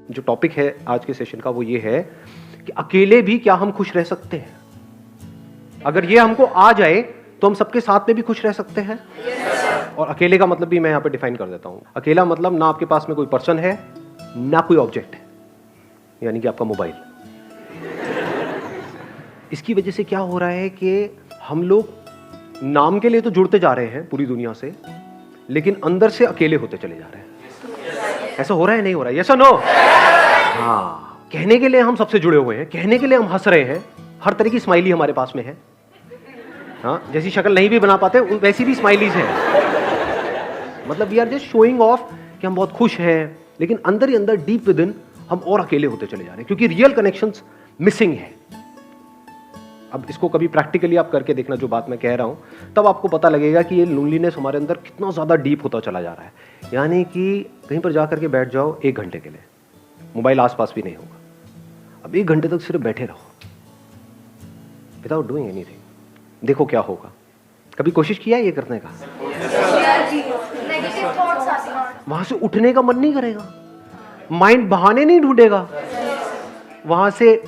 जो टॉपिक है आज के सेशन का वो ये है कि अकेले भी क्या हम खुश रह सकते हैं। अगर ये हमको आ जाए तो हम सबके साथ में भी खुश रह सकते हैं। और अकेले का मतलब भी मैं यहां पे डिफाइन कर देता हूं। अकेला मतलब ना आपके पास में कोई पर्सन है ना कोई ऑब्जेक्ट है, यानी कि आपका मोबाइल। इसकी वजह से क्या हो रहा है कि हम लोग नाम के लिए तो जुड़ते जा रहे हैं पूरी दुनिया से, लेकिन अंदर से अकेले होते चले जा रहे हैं। ऐसा हो रहा है नहीं हो रहा है? यस और नो? हाँ, कहने के लिए हम सबसे जुड़े हुए हैं, कहने के लिए हम हंस रहे हैं, हर तरह की स्माइली हमारे पास में है। हाँ, जैसी शक्ल नहीं भी बना पाते वैसी भी स्माइलीज हैं। मतलब we are just showing off कि हम बहुत खुश हैं, लेकिन अंदर ही अंदर डीप विद इन हम और अकेले होते चले जा रहे हैं, क्योंकि रियल कनेक्शंस मिसिंग है। अब इसको कभी प्रैक्टिकली आप करके देखना जो बात मैं कह रहा हूं, तब आपको पता लगेगा कि ये लोनलीनेस हमारे अंदर कितना ज्यादा डीप होता चला जा रहा है। यानी कि कहीं पर जाकर के बैठ जाओ 1 घंटे के लिए, मोबाइल आसपास भी नहीं होगा। अब 1 घंटे तक सिर्फ बैठे रहो विदाउट डूइंग एनीथिंग, देखो क्या होगा। कभी कोशिश किया ये करने का? वहां से उठने का मन नहीं करेगा, माइंड बहाने नहीं ढूंढेगा, वहां से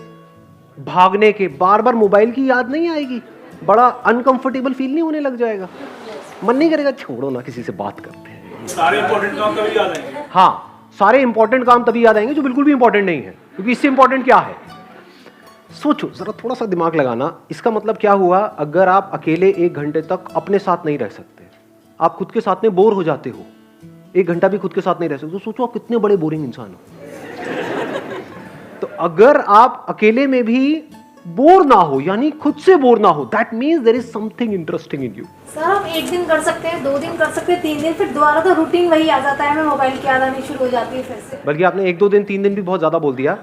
भागने के बार बार मोबाइल की याद नहीं आएगी, बड़ा अनकंफर्टेबल फील नहीं होने लग जाएगा, मन नहीं करेगा छोड़ो ना किसी से बात करते हैं। सारे इंपॉर्टेंट काम तभी याद आएंगे। हाँ, सारे इंपॉर्टेंट काम तभी याद आएंगे जो बिल्कुल भी इंपॉर्टेंट नहीं है, क्योंकि इससे इंपॉर्टेंट क्या है? सोचो जरा, थोड़ा सा दिमाग लगाना। इसका मतलब क्या हुआ? अगर आप अकेले 1 घंटे तक अपने साथ नहीं रह सकते, आप खुद के साथ में बोर हो जाते हो, 1 घंटा भी खुद के साथ नहीं रह सकते, तो सोचो आप कितने बड़े बोरिंग इंसान हो। तो अगर आप अकेले में भी बोर ना हो, यानी खुद से बोर ना हो, that means there is something interesting in you. Sir हम 1 दिन कर सकते हैं, 2 दिन कर सकते हैं, 3 दिन, फिर दोबारा तो रूटीन वही आ जाता है, हमें मोबाइल की याद आनी शुरू हो जाती है फिर से। बल्कि आपने 1-2 दिन 3 दिन भी बहुत ज्यादा बोल दिया।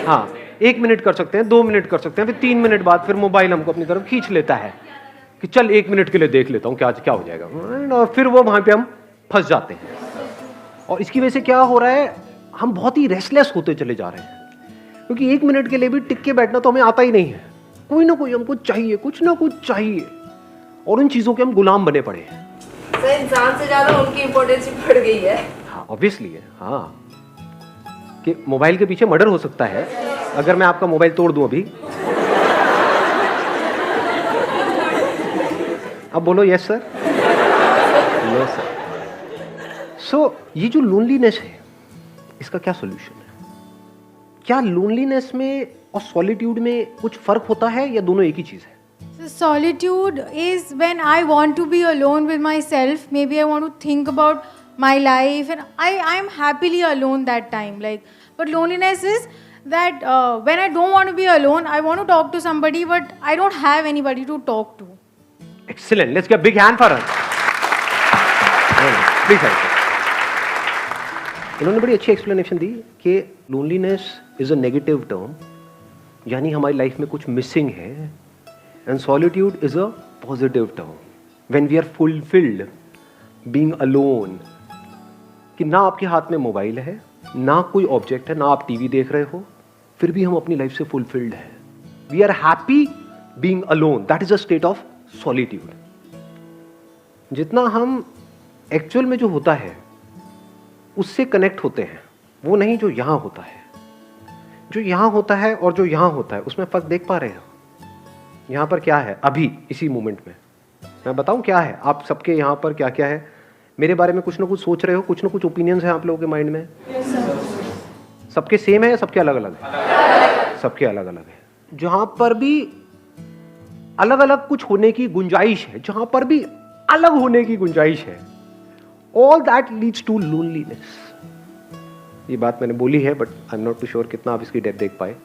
हाँ, 1 मिनट कर सकते हैं, 2 मिनट कर सकते हैं, फिर 3 मिनट बाद फिर मोबाइल हमको अपनी तरफ खींच लेता है कि चल 1 मिनट के लिए देख लेता हूँ क्या हो जाएगा, और फिर वो वहां पे हम फंस जाते हैं। और इसकी वजह से क्या हो रहा है? हम बहुत ही रेस्टलेस होते चले जा रहे हैं, क्योंकि 1 मिनट के लिए भी टिक के बैठना तो हमें आता ही नहीं है। कोई ना कोई हमको चाहिए, कुछ ना कुछ चाहिए, और उन चीजों के हम गुलाम बने पड़े हैं। सर इंसान से ज्यादा उनकी इम्पोर्टेंस बढ़ गई है। हाँ, ऑब्वियसली है। हाँ, कि मोबाइल के पीछे मर्डर हो सकता है अगर मैं आपका मोबाइल तोड़ दूं अभी। अब बोलो यस सर, नो सर। सो ये जो लोनलीनेस है, इसका क्या सॉल्यूशन है? क्या लोनलीनेस में और सॉलिट्यूड में कुछ फर्क होता है या दोनों एक ही चीज है? So solitude is when I want to be alone with myself. Maybe I want to think about my life, and I am happily alone that time. But loneliness is that when I don't want to be alone, I want to talk to somebody, but I don't have anybody to talk to. Excellent. Let's give a big hand for her. Please help. इन्होंने बड़ी अच्छी explanation दी कि loneliness is a negative term, यानी हमारी life में कुछ missing है, and solitude is a positive term when we are fulfilled being alone. कि ना आपके हाथ में मोबाइल है, ना कोई ऑब्जेक्ट है, ना आप टीवी देख रहे हो, फिर भी हम अपनी लाइफ से फुलफिल्ड है। We are happy being alone, that is a state of solitude. जितना हम एक्चुअल में जो होता है उससे कनेक्ट होते हैं, वो नहीं जो यहां होता है। जो यहां होता है और जो यहां होता है उसमें फर्क देख पा रहे हो? यहां पर क्या है अभी इसी मोमेंट में? मैं बताऊं क्या है? आप सबके यहां पर क्या क्या है? मेरे बारे में कुछ ना कुछ सोच रहे हो, कुछ ना कुछ ओपिनियंस है आप लोगों के माइंड में। सबके सेम है या सबके अलग अलग है? सबके अलग अलग है। जहां पर भी अलग अलग कुछ होने की गुंजाइश है, जहां पर भी अलग होने की गुंजाइश है, all that leads to loneliness. ये बात मैंने बोली है, but I am not too sure कितना आप इसकी डेप्थ देख पाए।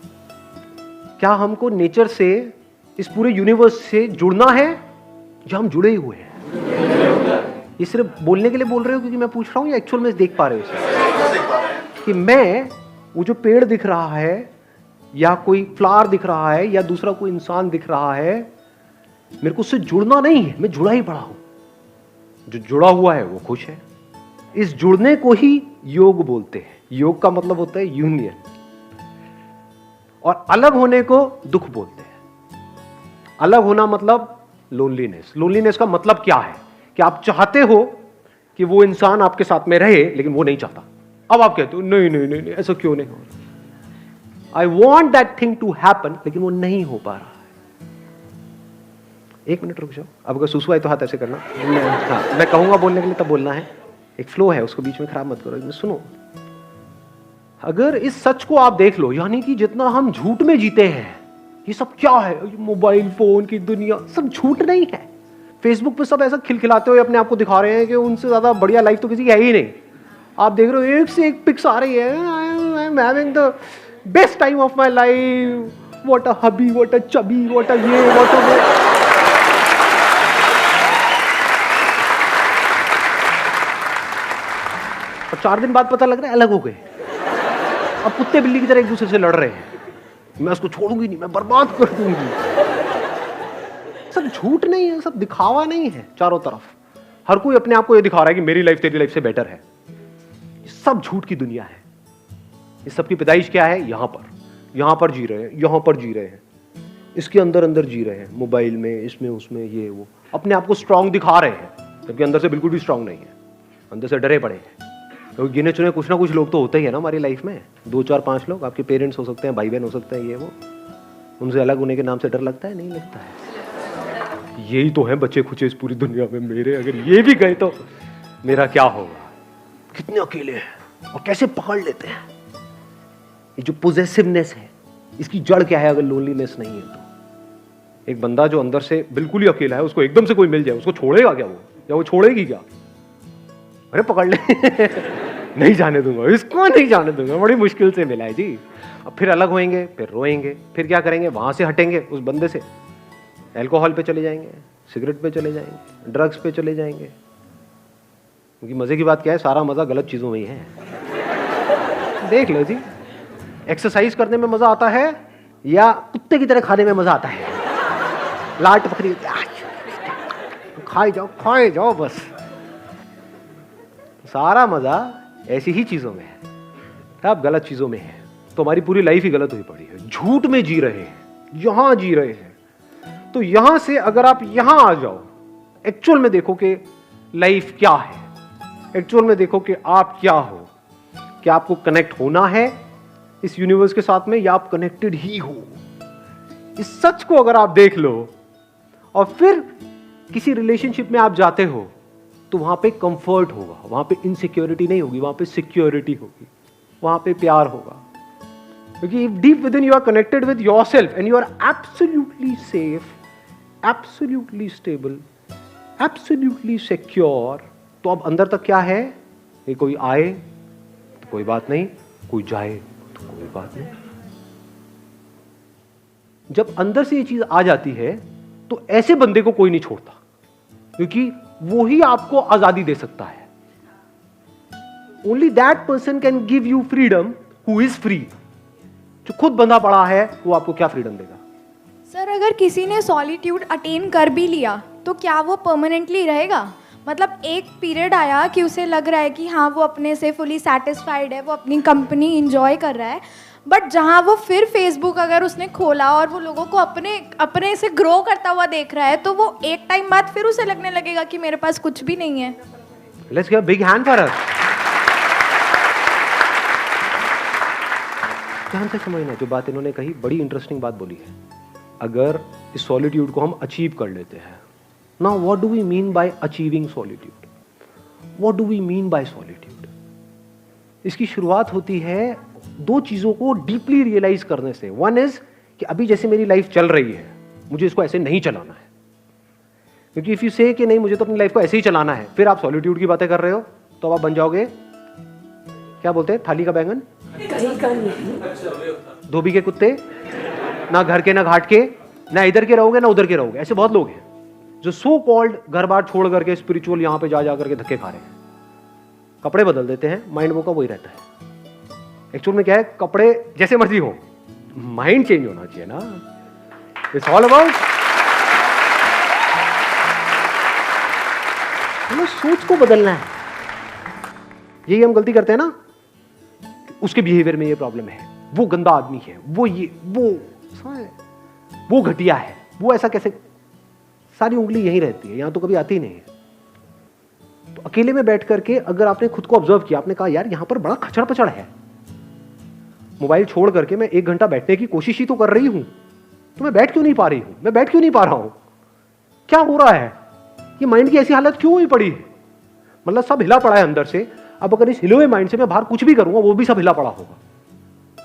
क्या हमको नेचर से, इस पूरे यूनिवर्स से जुड़ना है या हम जुड़े ही हुए हैं? ये सिर्फ बोलने के लिए बोल रहे हो क्योंकि मैं पूछ रहा हूं, या एक्चुअल में देख पा रहे हो इसे? कि मैं वो जो पेड़ दिख रहा है, या कोई फ्लावर दिख रहा है, या दूसरा कोई इंसान दिख रहा है, मेरे को उससे जुड़ना नहीं है, मैं जुड़ा ही पड़ा हूं। जो जुड़ा हुआ है वो खुश है। इस जुड़ने को ही योग बोलते हैं। योग का मतलब होता है यूनियन, और अलग होने को दुख बोलते हैं। अलग होना मतलब लोनलीनेस। लोनलीनेस का मतलब क्या है? कि आप चाहते हो कि वो इंसान आपके साथ में रहे, लेकिन वो नहीं चाहता। अब आप कहते हो नहीं नहीं नहीं, नहीं ऐसा क्यों नहीं हो रहा? I want that thing to happen, लेकिन वो नहीं हो पा रहा है। एक मिनट रुक जाओ, अब अगर सुसु आए तो हाथ ऐसे करना। हाँ, मैं कहूंगा बोलने के लिए तब बोलना है, एक फ्लो है, उसको बीच में खराब मत करो। सुनो, अगर इस सच को आप देख लो, यानी कि जितना हम झूठ में जीते हैं, ये सब क्या है, मोबाइल फोन की दुनिया, सब झूठ नहीं है। फेसबुक पे सब ऐसा खिलखिलाते हुए अपने आप को दिखा रहे हैं कि उनसे ज्यादा बढ़िया लाइफ तो किसी की है ही नहीं। आप देख रहे हो एक से एक पिक्स आ रही है, I am having the best time of my life, what a hubby, what a chubby, what a ये, व्हाट अ वो। और 4 दिन बाद पता लग रहा है अलग हो गए। अब कुत्ते बिल्ली की तरह एक दूसरे से लड़ रहे हैं, मैं उसको छोड़ूंगी नहीं, मैं बर्बाद कर दूंगी। सब झूठ नहीं है, सब दिखावा नहीं है। चारों तरफ हर कोई अपने आप को ये दिखा रहा है कि मेरी लाइफ तेरी लाइफ से बेटर है। सब झूठ की दुनिया है। इस सब की पैदाइश क्या है? यहां पर जी रहे हैं, यहां पर जी रहे हैं, इसके अंदर अंदर जी रहे हैं, मोबाइल में, इसमें उसमें, ये वो, अपने आप को स्ट्रांग दिखा रहे हैं, जबकि अंदर से बिल्कुल भी स्ट्रांग नहीं है, अंदर से डरे पड़े हैं। क्योंकि गिने चुने कुछ ना कुछ लोग तो होते ही है ना हमारी लाइफ में, 2 4 5 लोग। आपके पेरेंट्स हो सकते हैं, भाई बहन हो सकते हैं, ये वो। उनसे अलग होने के नाम से डर लगता है? नहीं लगता है। यही तो है बच्चे खुचे इस पूरी दुनिया में मेरे, अगर ये भी गए तो मेरा क्या होगा? कितने अकेले हैं और कैसे पकड़ लेते हैं। ये जो पोजेसिवनेस है, इसकी जड़ क्या है? अगर लोनलीनेस नहीं है तो एक बंदा जो अंदर से बिल्कुल ही अकेला है, उसको एकदम से कोई मिल जाए, उसको छोड़ेगा क्या वो? या वो छोड़ेगी क्या? अरे पकड़ ले नहीं जाने दूंगा इसको, नहीं जाने दूंगा, बड़ी मुश्किल से मिला है जी। अब फिर अलग होएंगे, फिर रोएंगे, फिर क्या करेंगे? वहां से हटेंगे उस बंदे से, अल्कोहल पे चले जाएंगे, सिगरेट पे चले जाएंगे, ड्रग्स पे चले जाएंगे। क्योंकि मजे की बात क्या है? सारा मजा गलत चीजों में ही है। देख लो जी, एक्सरसाइज करने में मजा आता है या कुत्ते की तरह खाने में मजा आता है? लाट पकड़ी, खाए जाओ बस। सारा मजा ऐसी ही चीजों में है, अब गलत चीजों में है। तो हमारी पूरी लाइफ ही गलत हुई पड़ी है। झूठ में जी रहे हैं, यहां जी रहे हैं। तो यहां से अगर आप यहां आ जाओ, एक्चुअल में देखो कि लाइफ क्या है, एक्चुअल में देखो कि आप क्या हो, क्या आपको कनेक्ट होना है इस यूनिवर्स के साथ में, या आप कनेक्टेड ही हो। इस सच को अगर आप देख लो और फिर किसी रिलेशनशिप में आप जाते हो, तो वहां पे कंफर्ट होगा, वहां पे इनसिक्योरिटी नहीं होगी, वहां पे सिक्योरिटी होगी, वहां पे प्यार होगा। क्योंकि if deep within you are connected with yourself and you are absolutely safe, absolutely stable, absolutely secure, तो अब अंदर तक क्या है? कि कोई आए तो कोई बात नहीं, कोई जाए तो कोई बात नहीं। जब अंदर से ये चीज आ जाती है तो ऐसे बंदे को कोई नहीं छोड़ता, क्योंकि वो ही आपको आजादी दे सकता है। Only that person can give you freedom who is free. जो खुद बंधा पड़ा है वो आपको क्या फ्रीडम देगा? सर, अगर किसी ने सॉलिट्यूड अटेन कर भी लिया तो क्या वो परमानेंटली रहेगा? मतलब एक पीरियड आया कि उसे लग रहा है कि हाँ वो अपने से फुली सेटिस्फाइड है, वो अपनी कंपनी इंजॉय कर रहा है, बट जहाँ वो फिर फेसबुक अगर उसने खोला और वो लोगों को अपने से ग्रो करता हुआ देख रहा है, तो वो एक टाइम बाद फिर उसे लगने लगेगा कि मेरे पास कुछ भी नहीं है। Let's give a big hand for her. ध्यान से समझना, जो बात इन्होंने कही बड़ी इंटरेस्टिंग बात बोली है। अगर इस सॉलिट्यूड को हम अचीव कर लेते हैं, now what do we mean by achieving solitude? What do we mean by solitude? इसकी शुरुआत होती है 2 चीजों को डीपली रियलाइज करने से। वन इज कि अभी जैसे मेरी लाइफ चल रही है, मुझे इसको ऐसे नहीं चलाना है। क्योंकि इफ यू से कि नहीं मुझे तो अपनी लाइफ को ऐसे ही चलाना है, फिर आप सॉलिट्यूड की बातें कर रहे हो, तो आप बन जाओगे, क्या बोलते हैं, थाली का बैंगन, धोबी के कुत्ते, ना घर के ना घाट के, ना इधर के रहोगे ना उधर के रहोगे। ऐसे बहुत लोग हैं जो सो कॉल्ड घर बार छोड़ करके स्पिरिचुअल यहां पे जा करके धक्के खा रहे हैं। कपड़े बदल देते हैं, माइंड वो का वही रहता है। एक्चुअल में क्या है, कपड़े जैसे मर्जी हो, माइंड चेंज होना चाहिए ना। इट्स ऑल अबाउट हमें सोच को बदलना है। यही हम गलती करते हैं ना, उसके बिहेवियर में ये प्रॉब्लम है, वो गंदा आदमी है, वो ये वो घटिया है, वो ऐसा कैसे, सारी उंगली यहीं रहती है, यहां तो कभी आती नहीं है। तो तो अकेले में बैठ करके अगर आपने खुद को ऑब्जर्व किया, आपने कहा यार यहां पर बड़ा खचड़ पचड़ है, मोबाइल छोड़ करके मैं 1 घंटा बैठने की कोशिश ही तो कर रही हूं, तो मैं बैठ क्यों नहीं पा रही हूं, मैं बैठ क्यों नहीं पा रहा हूं, क्या हो रहा है, ये माइंड की ऐसी हालत क्यों हुई पड़ी है? मतलब सब हिला पड़ा है अंदर से। अब अगर इस हिले हुए माइंड से मैं बाहर कुछ भी करूंगा वो भी सब हिला पड़ा होगा।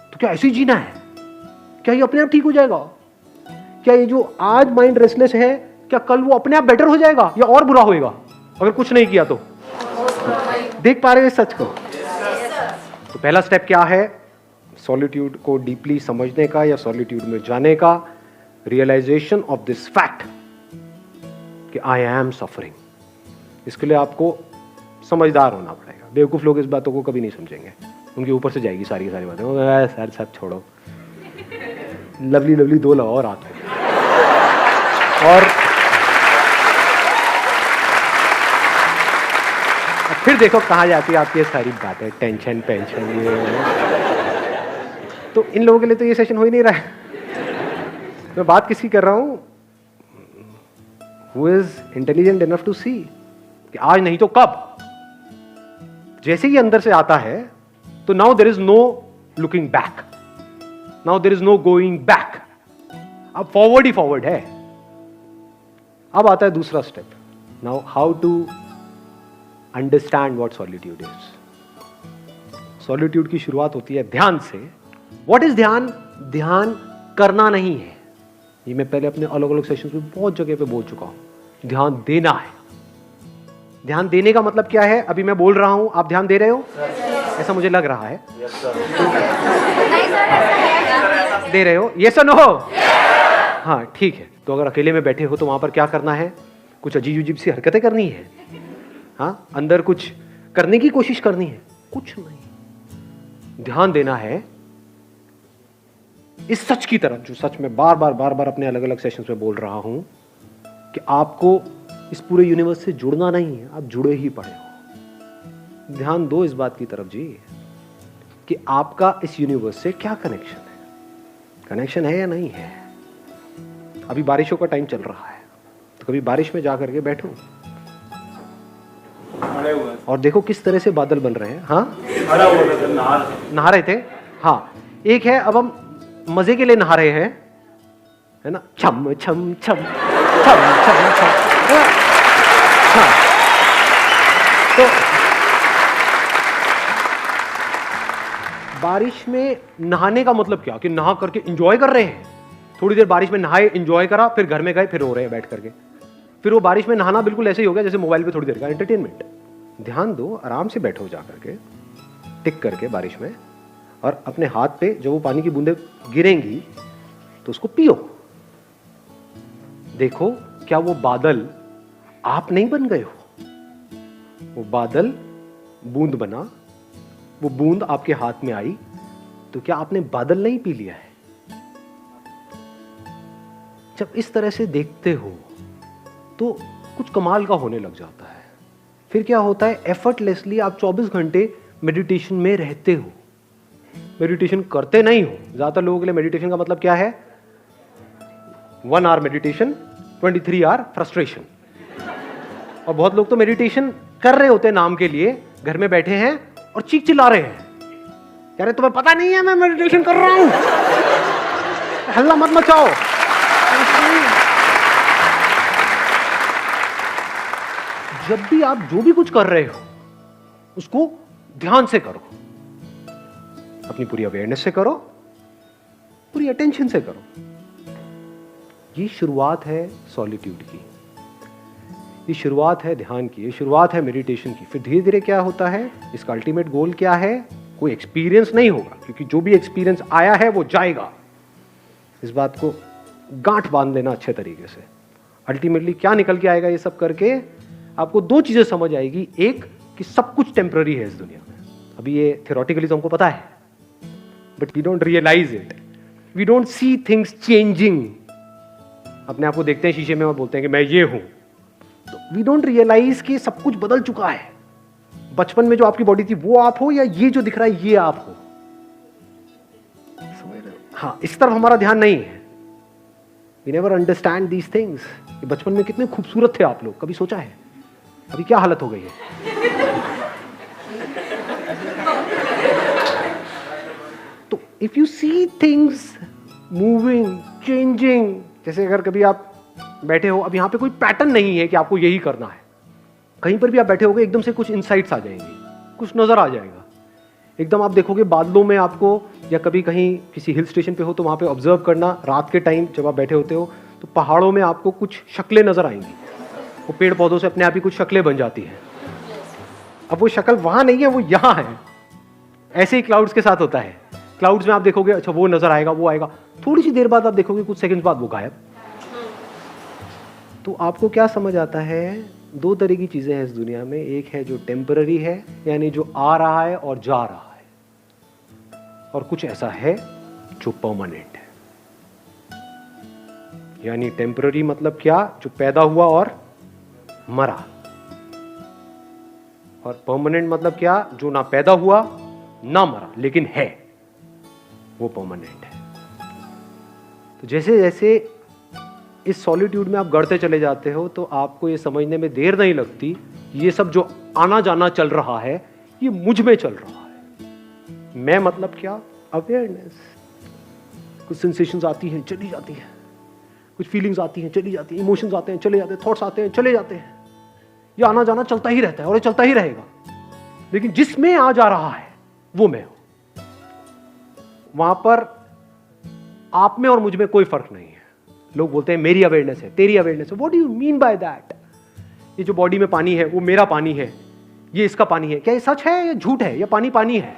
तो क्या ऐसे ही जीना है? क्या ये अपने आप ठीक हो जाएगा? क्या ये जो आज माइंड रेस्टलेस है, क्या कल वो अपने आप बेटर हो जाएगा या और बुरा होएगा अगर कुछ नहीं किया तो? देख पा रहे हो इस सच को? तो पहला स्टेप क्या है? सॉलिट्यूड को डीपली समझने का या सॉलिट्यूड में जाने का, रियलाइजेशन ऑफ दिस फैक्ट कि आई एम सफरिंग। इसके लिए आपको समझदार होना पड़ेगा। बेवकूफ लोग इस बातों को कभी नहीं समझेंगे, उनके ऊपर से जाएगी सारी बातें। सर सब छोड़ो, लवली लवली 2 लगाओ रात में, और फिर देखो कहाँ जाती है आपकी ये सारी बातें, टेंशन पेंशन ये। तो इन लोगों के लिए तो ये सेशन हो ही नहीं रहा है। मैं बात किसकी कर रहा हूं? Who is intelligent enough to see कि आज नहीं तो कब। जैसे ही अंदर से आता है तो now there is no looking back, now there is no going back, अब फॉरवर्ड ही फॉरवर्ड है। अब आता है दूसरा step, now how to understand what solitude is. Solitude की शुरुआत होती है ध्यान से। व्हाट इज ध्यान? ध्यान करना नहीं है, ये मैं पहले अपने अलग अलग सेशंस में बहुत जगह पे बोल चुका हूं। ध्यान देना है। ध्यान देने का मतलब क्या है? अभी मैं बोल रहा हूं, आप ध्यान दे रहे हो? ऐसा मुझे लग रहा है। दे रहे हो? यस और नो? हाँ ठीक है। तो अगर अकेले में बैठे हो तो वहां पर क्या करना है? कुछ अजीब अजीब सी हरकतें करनी है, हाँ, अंदर कुछ करने की कोशिश करनी है? कुछ नहीं। ध्यान देना है इस सच की तरफ, जो सच में बार बार अपने अलग अलग सेशंस में बोल रहा हूं कि आपको इस पूरे यूनिवर्स से जुड़ना नहीं है, आप जुड़े ही पड़े हो। ध्यान दो इस बात की तरफ जी कि आपका इस यूनिवर्स से क्या कनेक्शन है, कनेक्शन है या नहीं है। अभी बारिशों का टाइम चल रहा है, तो कभी बारिश में जाकर के बैठो और देखो किस तरह से बादल बन रहे हैं। हाँ, नहा रहे थे। हाँ, एक है अब हम मजे के लिए नहा रहे हैं, है ना, छम छम छम छम छम छम। हाँ, तो बारिश में नहाने का मतलब क्या कि नहा करके एंजॉय कर रहे हैं। थोड़ी देर बारिश में नहाए, एंजॉय करा, फिर घर में गए, फिर रो रहे हैं बैठ करके। फिर वो बारिश में नहाना बिल्कुल ऐसे ही हो गया जैसे मोबाइल पे थोड़ी देर का एंटरटेनमेंट। ध्यान दो, आराम से बैठो जा करके, टिक करके बारिश में, और अपने हाथ पे जब वो पानी की बूंदें गिरेंगी तो उसको पियो। देखो क्या वो बादल आप नहीं बन गए हो, वो बादल बूंद बना, वो बूंद आपके हाथ में आई, तो क्या आपने बादल नहीं पी लिया है? जब इस तरह से देखते हो तो कुछ कमाल का होने लग जाता है। फिर क्या होता है? एफर्टलेसली आप 24 घंटे मेडिटेशन में रहते हो। मेडिटेशन करते नहीं हो। ज्यादातर लोगों के लिए मेडिटेशन का मतलब क्या है? 1 आवर मेडिटेशन, 23 आवर फ्रस्ट्रेशन। और बहुत लोग तो मेडिटेशन कर रहे होते हैं नाम के लिए, घर में बैठे हैं और चीख चिल्ला रहे हैं, कह रहे तुम्हें पता नहीं है मैं मेडिटेशन कर रहा हूं, हल्ला मत मचाओ। जब भी आप जो भी कुछ कर रहे हो उसको ध्यान से करो, अपनी पूरी अवेयरनेस से करो, पूरी अटेंशन से करो। ये शुरुआत है सॉलिट्यूड की, ये शुरुआत है ध्यान की, ये शुरुआत है मेडिटेशन की। फिर धीरे धीरे क्या होता है? इसका अल्टीमेट गोल क्या है? कोई एक्सपीरियंस नहीं होगा, क्योंकि जो भी एक्सपीरियंस आया है वो जाएगा। इस बात को गांठ बांध लेना अच्छे तरीके से। अल्टीमेटली क्या निकल के आएगा? ये सब करके आपको 2 चीजें समझ आएगी। एक कि सब कुछ टेम्पररी है इस दुनिया में। अभी ये थियोरेटिकली तो हमको पता है, but we don't realise it, we don't see things changing. अपने आप को देखते हैं शीशे में और बोलते हैं कि मैं ये हूं, तो वी डोंट रियलाइज कि सब कुछ बदल चुका है। बचपन में जो आपकी बॉडी थी वो आप हो, या ये जो दिख रहा है ये आप हो? समझ रहे हो? हाँ, इस तरफ हमारा ध्यान नहीं है। We never understand these things. बचपन में कितने खूबसूरत थे आप लोग, कभी सोचा है? अभी क्या हालत हो गई है? तो if you see things moving, changing, जैसे अगर कभी आप बैठे हो, अब यहाँ पे कोई पैटर्न नहीं है कि आपको यही करना है, कहीं पर भी आप बैठे होगे एकदम से कुछ इंसाइट्स आ जाएंगे, कुछ नजर आ जाएगा। एकदम आप देखोगे बादलों में आपको, या कभी कहीं किसी हिल स्टेशन पे हो तो वहाँ पे ऑब्जर्व करना, रात के टाइम जब आप बैठे होते हो तो पहाड़ों में आपको कुछ शक्लें नजर आएंगी, वो पेड़ पौधों से अपने आप ही कुछ शक्लें बन जाती हैं। अब वो शक्ल वहाँ नहीं है, वो यहाँ है। ऐसे ही क्लाउड्स के साथ होता है। क्लाउड्स में आप देखोगे अच्छा वो नजर आएगा, वो आएगा, थोड़ी सी देर बाद आप देखोगे कुछ सेकंड्स बाद वो गायब। तो आपको क्या समझ आता है? दो तरह की चीजें हैं इस दुनिया में, एक है जो टेम्पररी है, यानी जो आ रहा है और जा रहा है, और कुछ ऐसा है जो परमानेंट है। यानी टेम्पररी मतलब क्या? जो पैदा हुआ और मरा। और परमानेंट मतलब क्या? जो ना पैदा हुआ ना मरा लेकिन है, वो परमानेंट है। तो जैसे जैसे इस सॉलिट्यूड में आप गढ़ते चले जाते हो तो आपको ये समझने में देर नहीं लगती, ये सब जो आना जाना चल रहा है ये मुझ में चल रहा है। मैं मतलब क्या? अवेयरनेस। कुछ सेंसेशंस आती हैं, चली जाती हैं, कुछ फीलिंग्स आती हैं, चली जाती हैं, इमोशंस आते हैं, चले जाते हैं, थॉट्स आते हैं, चले जाते हैं। ये आना जाना चलता ही रहता है और ये चलता ही रहेगा, लेकिन जिसमें आ जा रहा है वो मैं हूं। वहां पर आप में और मुझ में कोई फर्क नहीं है। लोग बोलते हैं मेरी अवेयरनेस है, तेरी अवेयरनेस है। What do you mean by that? ये जो बॉडी में पानी है वो मेरा पानी है, ये इसका पानी है। क्या ये सच है या झूठ है? या पानी पानी है?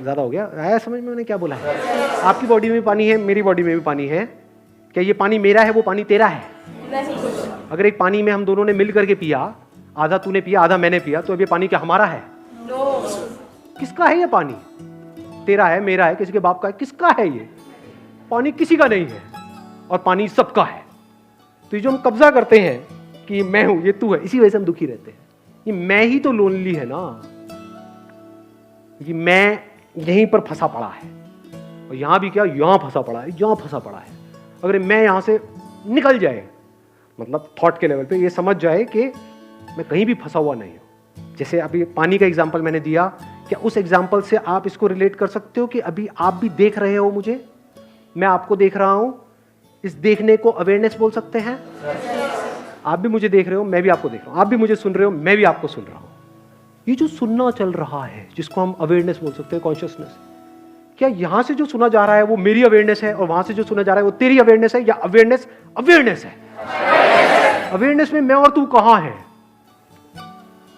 ज्यादा हो गया? आया समझ में मैंने क्या बोला है? आपकी बॉडी में पानी है, मेरी बॉडी में भी पानी है। क्या ये पानी मेरा है, वो पानी तेरा है? अगर एक पानी में हम दोनों ने मिल करके पिया, आधा तूने पिया आधा मैंने पिया, तो अब ये पानी क्या हमारा है? किसका है ये पानी? तेरा है, मेरा है, किसी के बाप का है? किसका है ये पानी? किसी का नहीं है, और पानी सबका है। तो ये जो हम कब्जा करते हैं कि मैं हूं, ये तू है, इसी वजह से हम दुखी रहते हैं। ये मैं ही तो लोनली है ना, ये मैं यहीं पर फंसा पड़ा है। और यहां भी क्या? यहां फंसा पड़ा है, यहां फंसा पड़ा है। अगर मैं यहां से निकल जाए, मतलब थॉट के लेवल पे ये समझ जाए कि मैं कहीं भी फंसा हुआ नहीं हूं। जैसे अभी पानी का एग्जाम्पल मैंने दिया, क्या उस एग्जाम्पल से आप इसको रिलेट कर सकते हो कि अभी आप भी देख रहे हो मुझे, मैं आपको देख रहा हूं? इस देखने को अवेयरनेस बोल सकते हैं। आप भी मुझे देख रहे हो, मैं भी आपको देख रहा हूं। आप भी मुझे सुन रहे हो, मैं भी आपको सुन रहा हूं। ये जो सुनना चल रहा है, जिसको हम अवेयरनेस बोल सकते हैं, कॉन्शियसनेस, क्या यहां से जो सुना जा रहा है वो मेरी अवेयरनेस है और वहां से जो सुना जा रहा है वो तेरी अवेयरनेस है, या अवेयरनेस अवेयरनेस है? अवेयरनेस में मैं और तू कहां है?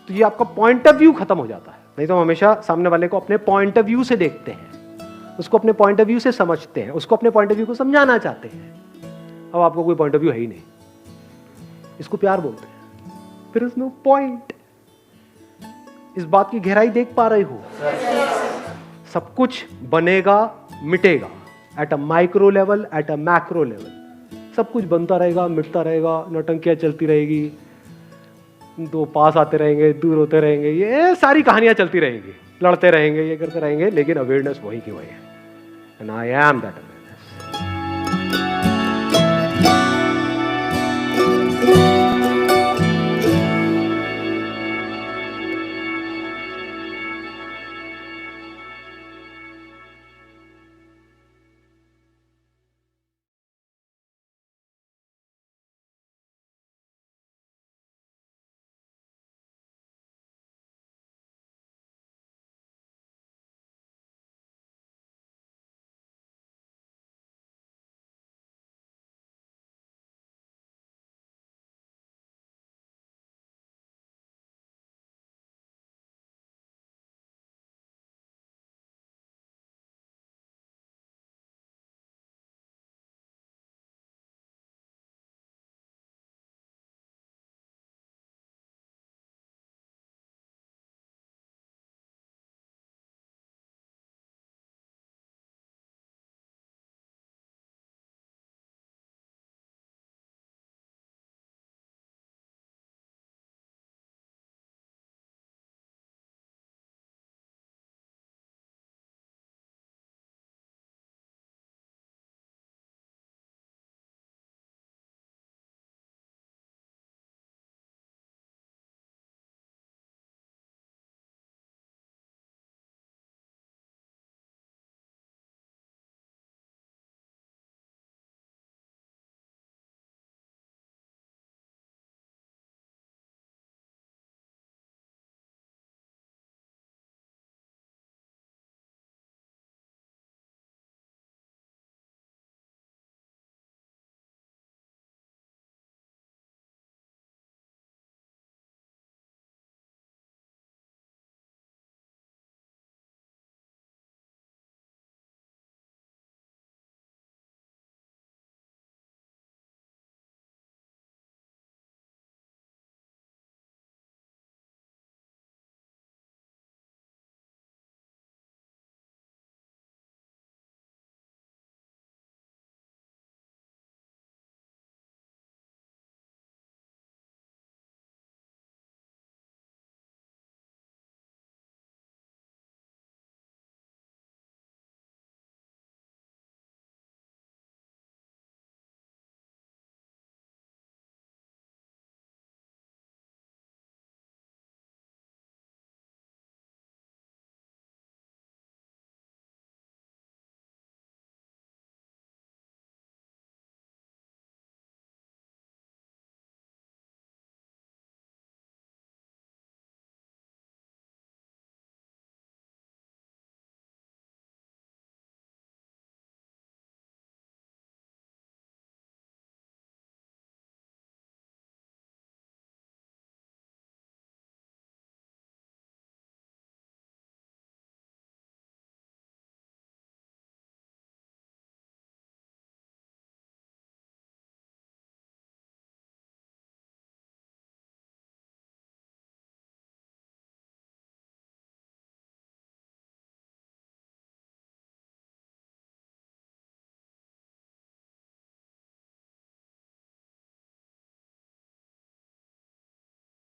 तो ये आपका पॉइंट ऑफ व्यू खत्म हो जाता है। नहीं तो हम हमेशा सामने वाले को अपने पॉइंट ऑफ व्यू से देखते हैं, उसको अपने पॉइंट ऑफ व्यू से समझते हैं, उसको अपने पॉइंट ऑफ व्यू को समझाना चाहते हैं। अब आपको कोई पॉइंट ऑफ व्यू है ही नहीं, इसको प्यार बोलते हैं। फिर इज नो पॉइंट। इस बात की गहराई देख पा रहे हो? सब कुछ बनेगा मिटेगा, at a micro level, at a macro level. सब कुछ बनता रहेगा, मिटता रहेगा, नौटंकियां चलती रहेगी, दो पास आते रहेंगे, दूर होते रहेंगे, ये सारी कहानियां चलती रहेंगी, लड़ते रहेंगे, ये करते रहेंगे, लेकिन अवेयरनेस वही की वही है। And I am that.